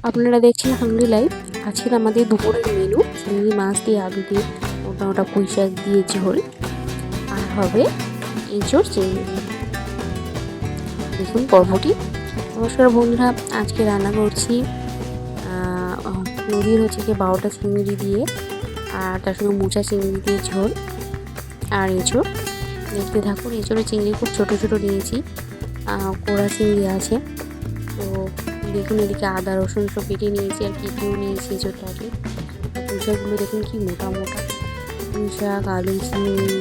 আপনারা দেখছেন hungry life. আজকের আমাদের দুপুরের মেনু চিংড়ি মাছ দিয়ে আলু দিয়ে মোটা মোটা পুঁই শাক দিয়ে ঝোল, আর হবে এঁচোড় চিংড়ি। দেখুন পর্বটি। নমস্কার বন্ধুরা, আজকে রান্না করছি নদীর কি 12টা চিংড়ি দিয়ে, আর তার সঙ্গে মোচা চিংড়ি দিয়ে ঝোল আর এঁচোড়। দেখতে থাকুন। এঁচোড়ের চিংড়ি খুব ছোট ছোট নিয়েছি, কোড়া চিংড়ি আছে। তো দেখুন, এদিকে আদা রসুন সব কেটে নিয়েছি, আর কেটেও নিয়েছি এঁচোড়টাকে। পুঁই শাকগুলো দেখুন কি মোটা মোটা। পুঁই শাক, আলু, চিংড়ি,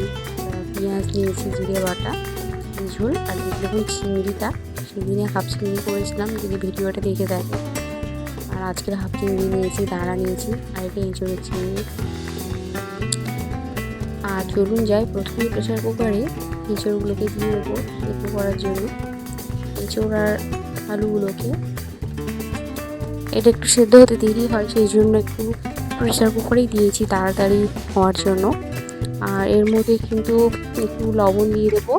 পেঁয়াজ নিয়েছি, জিরে বাটা, ঝোল। আর দেখুন চিংড়িটা, সেদিনে হাফ চিংড়ি করেছিলাম, যদি ভিডিওটা দেখে দেখে। আর আজকের হাফ চিংড়ি নিয়েছি, দাঁড়া নিয়েছি, আর এটা এঁচোড়ের চিংড়ি। আর চলুন যাই, প্রথমে প্রেশার কুকারে এঁচোড়গুলোকে দিয়ে দেবো সেদ্ধ করার জন্য। এঁচোড় আর আলুগুলোকে এটা একটু সেদ্ধ হতে দেরি হয়, সেই জন্য একটু প্রেশার কুকারেই দিয়েছি তাড়াতাড়ি হওয়ার জন্য। আর এর মধ্যে কিন্তু একটু লবণ দিয়ে দেবো,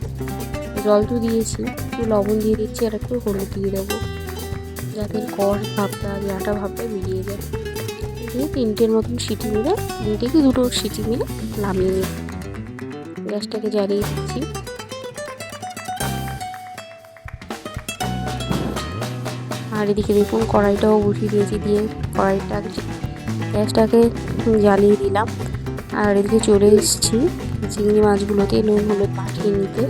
জল তো দিয়েছি, একটু লবণ দিয়ে দিচ্ছি, আর একটু হলুদ দিয়ে দেবো, যাতে কষ ভাবটা, আটা ভাবটা বেরিয়ে যায়। দিয়ে 3টের মতন সিটি মেরে, 3টে কি 2টো সিটি মেরে নামিয়ে নিই। গ্যাসটাকে জ্বালিয়ে দিচ্ছি। আর এদিকে দেখুন কড়াইটাও বসিয়ে দিয়েছি, দিয়ে গ্যাসটাকে জ্বালিয়ে দিলাম। আর এদিকে চলে এসেছি চিংড়ি মাছগুলোতে নুন হলুদ মাখিয়ে নিতে।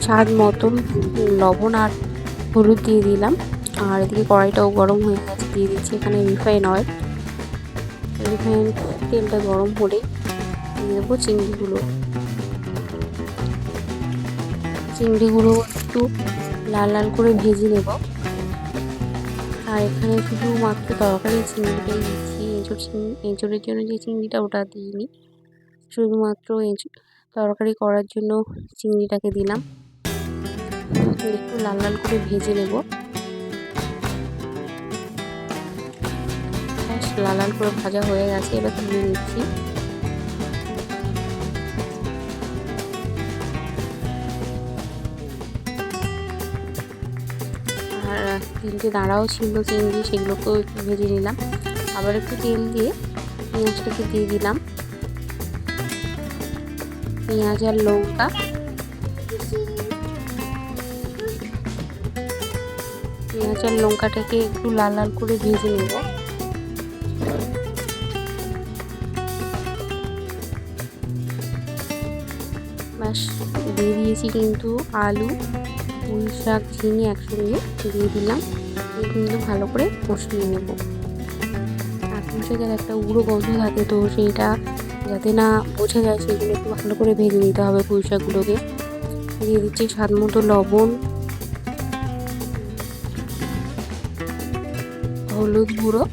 স্বাদ মতন লবণ আর হলুদ দিয়ে দিলাম। আর এদিকে কড়াইটাও গরম হয়ে গেছে, দিয়ে দিচ্ছি এখানে রিফাইন অয়েল। রিফাইন তেলটা গরম হলে দিয়ে দেবো চিংড়িগুলো একটু লাল লাল করে ভেজে নেব। আর এখানে শুধুমাত্র তরকারি চিংড়িটাই দিচ্ছি, এঁচোড়ের জন্য যে চিংড়িটা ওটা দিইনি, শুধুমাত্র তরকারি করার জন্য চিংড়িটাকে দিলাম। একটু লাল লাল করে ভেজে নেব। লাল লাল করে ভাজা হয়ে গেছে, এবার তুলে নিচ্ছি। আর 3টে দাঁড়াও ছিল চিংড়ি, সেগুলোকেও একটু ভেজে নিলাম। আবার একটু তেল দিয়ে পেঁয়াজটাকে দিয়ে দিলাম। পেঁয়াজ আর লঙ্কাটাকে একটু লাল লাল করে ভেজে নেব। ব্যাস, দিয়ে দিয়েছি কিন্তু আলু, পুঁই শাক, ঝিঙে একসঙ্গে দিয়ে দিলাম। কিন্তু ভালো করে কষিয়ে নেব। আর পুঁই শাকের একটা উড়ো গন্ধ থাকে, তো সেইটা যাতে না বোঝা যায়, সেগুলো একটু ভালো করে ভেজে নিতে হবে পুঁই শাকগুলোকে। দিয়ে দিচ্ছি স্বাদ মতো লবণ, হলুদ গুঁড়ো।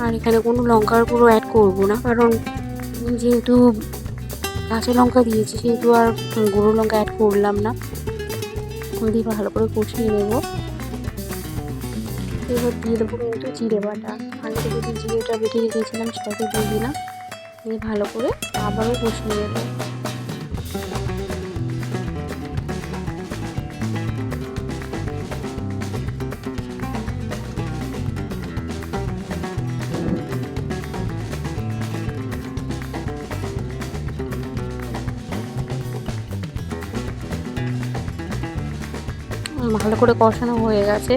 আর এখানে কোনো লঙ্কার গুঁড়ো অ্যাড করবো না, কারণ যেহেতু কাঁচা লঙ্কা দিয়েছি, সেহেতু আর গুঁড়ো লঙ্কা অ্যাড করলাম না। দিয়ে ভালো করে কষিয়ে নেব। এবার দিয়ে দেবো কিন্তু জিরে বাটা। আগে থেকে যে জিরেটা বেটে রেখেছিলাম সেটাকে দিয়ে দিলাম। দিয়ে ভালো করে আবারও কষিয়ে নেব। ভালো করে কষানো হয়ে গেছে।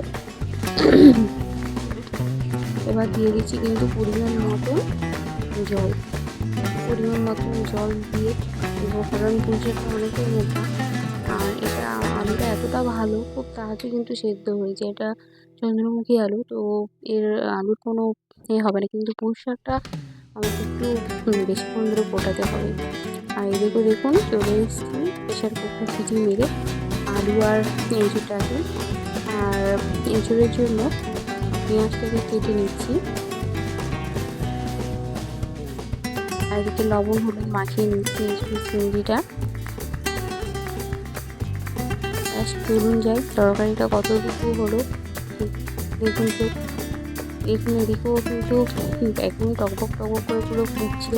এবার দিয়ে দিচ্ছি কিন্তু পরিমাণ মতন জল দিয়ে দেবো, কারণ পুঁই শাকটা অনেকটাই মোটা। আর এটা আলুটা এতটা ভালো, খুব তাড়াতাড়ি কিন্তু সেদ্ধ হয়ে যায়। এটা চন্দ্রমুখী আলু, তো এর আলুর কোনো হবে না, কিন্তু পুঁই শাকটা আমাকে একটু বেশিক্ষণ ধরে ফোটাতে হবে। আর এদিকে দেখুন চলে এসেছি প্রেশার কুকার সিটি মেরে আলু আর এঁচোড়টাকে। আর এঁচোড়ের জন্য পেঁয়াজটাকে কেটে নিচ্ছি। আর এদিকে লবণ হলুদ মাখিয়ে নিচ্ছি এঁচোড়ের চিংড়িটা। চলুন যাই, তরকারিটা কতটুকু হলো দেখুন। তো দেখুন এদিকেও কিন্তু একদম টকবক করে পুরো ফুটছে।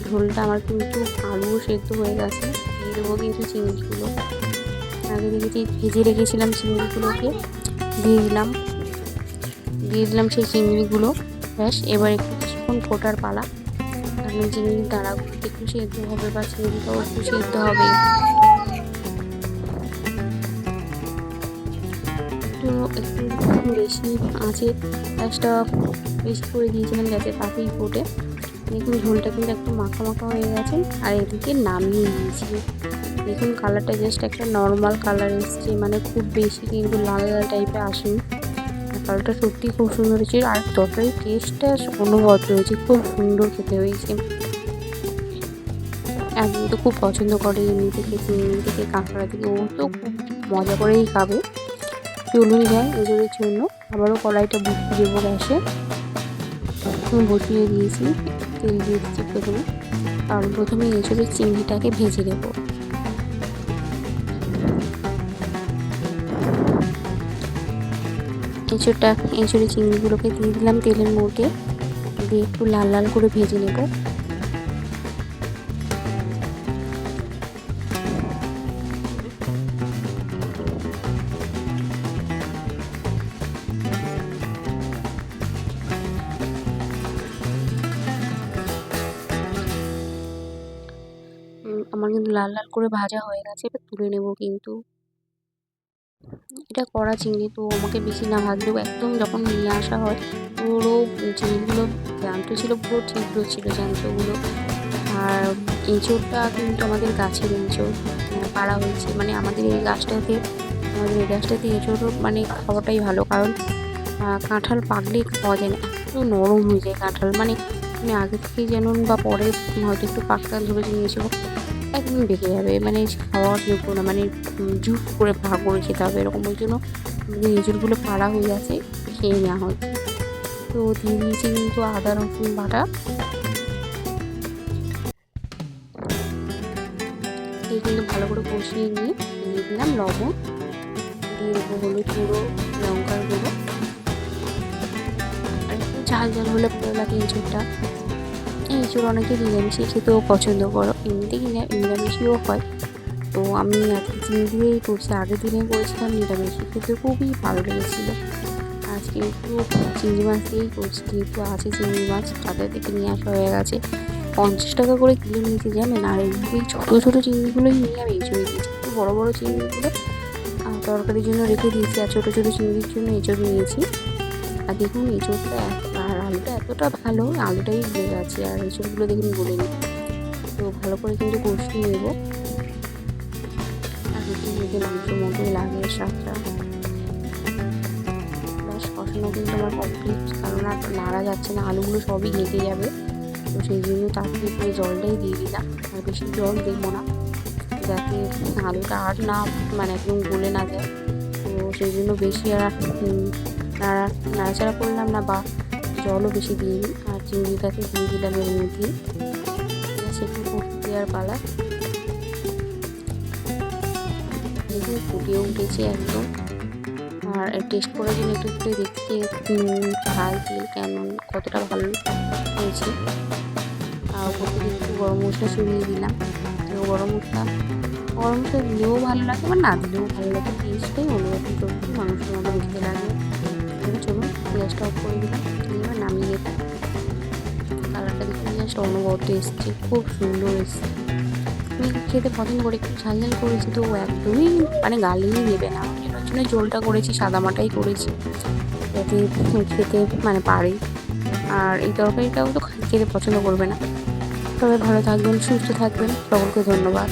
ঝোলটা আমার কিন্তু আলুও সেদ্ধ হয়ে গেছে। দিয়ে দেবো কিন্তু চিংড়িগুলো। আগে দেখেছি ভেজে রেখেছিলাম চিংড়িগুলোকে, দিয়ে দিলাম। দিয়ে দিলাম সেই চিংড়িগুলো। ব্যাস এবার একটু কিছুক্ষণ ফোটার পালা। কারণ চিংড়ির দাঁড়াগুলো একটু সেদ্ধ হবে বা চিংড়িটাও একটু সেদ্ধ হবে। একটু বেশি আঁচে গ্যাসটা বেশি করে দিয়েছিলাম যাতে তাতেই ফোটে। দেখুন ঝোলটা কিন্তু একটু মাখা মাখা হয়ে গেছে। আর এদিকে নামিয়ে নিয়েছি। দেখুন কালারটা জাস্ট একটা নর্মাল কালার এসছে, মানে খুব বেশি কিন্তু লাল লাল টাইপের আসেনি। কালারটা সত্যি খুব সুন্দর হয়েছে। আর তরকারির টেস্টটা অনবদ্য হয়েছে, খুব সুন্দর খেতে হয়েছে। একদিন তো খুব পছন্দ করে এমনি থেকে, চিংড়ি থেকে, কাঁকড়া থেকে, ও তো খুব মজা করেই খাবে। চলুন যাই এজোরের জন্য। আবারও কড়াইটা বসিয়ে দেবো গ্যাসে। বসিয়ে দিয়েছি, তেল দিয়ে দিচ্ছি প্রথমে। কারণ প্রথমে এজোরের চিংড়িটাকে ভেজে নেবো। এঁচড়ে চিংড়িগুলোকে দিয়ে দিলাম তেলের মধ্যে, দিয়ে একটু লাল লাল করে ভেজে নেব। আমার কিন্তু লাল লাল করে ভাজা হয়ে গেছে, এবার তুলে নেব। কিন্তু এটা কড়া চিংড়ি, তো আমাকে বেশি না ভাজলেও একদম যখন নিয়ে আসা হয় পুরো চিংড়িগুলো জ্যান্ত ছিল, পুরো ছিদ্র ছিল জ্যান্তগুলো। আর এঁচোড়টা কিন্তু আমাদের গাছের এঁচোড় পাড়া হয়েছে, মানে আমাদের এই গাছটাতে এঁচোড় মানে খাওয়াটাই ভালো। কারণ কাঁঠাল পাকলেই খাওয়া যায় না, একটু নরম হয়ে যায় কাঁঠাল। মানে আমি আগে থেকেই জানুন বা পরে হয়তো একটু পাকটা ধরে নিয়েছিল, একদম বেঁকে যাবে, মানে খাওয়ার যোগ্য না, মানে জুস করে ভাগ করে খেতে হবে এরকম। ওই জন্য আমাদের এঁচড়গুলো পাড়া হয়ে গেছে, খেয়ে নেওয়া হয়। তো দিয়ে দিয়েছি কিন্তু আদা রসুন বাটা, দিয়ে কিন্তু ভালো করে কষিয়ে নিয়ে দিয়ে দিলাম লবণ, দিয়ে দেবো হলুদ গুঁড়ো, লঙ্কার গুঁড়ো। আর একটু ঝাল ঝাল হলে ভালো লাগে এঁচড়টা। এঁচড় অনেকে নিরামিষই খেতেও পছন্দ করো, এমনিতে নিরামিষিও হয়। তো আমি আজকে চিংড়ি দিয়েই করছি, আগের দিনে করেছিলাম নিরামিষি, খেতে খুবই ভালো লেগেছিলো। আজকে একটু চিংড়ি মাছ দিয়েই করছি, যেহেতু আছে চিংড়ি মাছ তাদের থেকে নিয়ে আসা হয়ে গেছে। 50 টাকা করে কিলো নিয়েছি জানেন। আর এইভাবেই ছোটো ছোটো চিংড়িগুলোই নিয়ে আমি এঁচড়ে দিয়েছি, একটু বড়ো বড়ো চিংড়িগুলো তরকারির জন্য রেখে দিয়েছি, আর ছোটো ছোটো চিংড়ির জন্য এঁচড় নিয়েছি। আর দেখুন এঁচড়টা আর আলুটা এতটা ভালো, আলুটাই গলে গেছে, আর এঁচড়গুলো দেখুন গলেনি। তো ভালো করে কিন্তু কষিয়ে নেবো। আর রুটি যদি মাংসের মতোই লাগে স্বাদটা। ব্যাস কষানো কিন্তু আমার কমপ্লিট, কারণ আর নাড়া যাচ্ছে না, আলুগুলো সবই ঘেঁটে যাবে। তো সেই জন্য তাড়াতাড়ি করে জলটাই দিয়ে দিলাম, আর বেশি জল দেবো না, যাতে আলুটা আর না মানে একদম গলে না যায়। তো সেই জন্য বেশি আর নাড়াচাড়া করলাম না, বা জলও বেশি দিইনি। আর চিংড়িটাকে দিয়ে দিলাম এর মধ্যে, সেটু দেওয়ার পালা। দেখুন ফুটিয়ে উঠেছে একদম। আর টেস্ট করার জন্য একটু একটু দেখতে ঝাল তেল কেমন কতটা ভালো হয়েছে। আর ওপর থেকে একটু গরম মশলা ছড়িয়ে দিলাম। তো গরম মশলা দিলেও ভালো লাগে, বা না দিলেও ভালো লাগে, টেস্টটাই অন্যরকম, সত্যি মাংসের মতো খেতে লাগে। এবার চলুন গ্যাসটা অফ করে দিলাম, এবার নামিয়ে নেব। কালারটা দেখুন জাস্ট অনবদ্য এসছে, খুব সুন্দর এসছে। আমি খেতে পছন্দ করি, একটু ঝাল ঝাল করেছি, তো একদমই মানে গালেই নেবে না। এটার জন্য ঝোলটা করেছি, সাদামাটাই করেছি, যাতে খেতে মানে পারে। আর এই তরকারিটাও তো খেতে পছন্দ করবে না। তবে ভালো থাকবেন, সুস্থ থাকবেন, সকলকে ধন্যবাদ।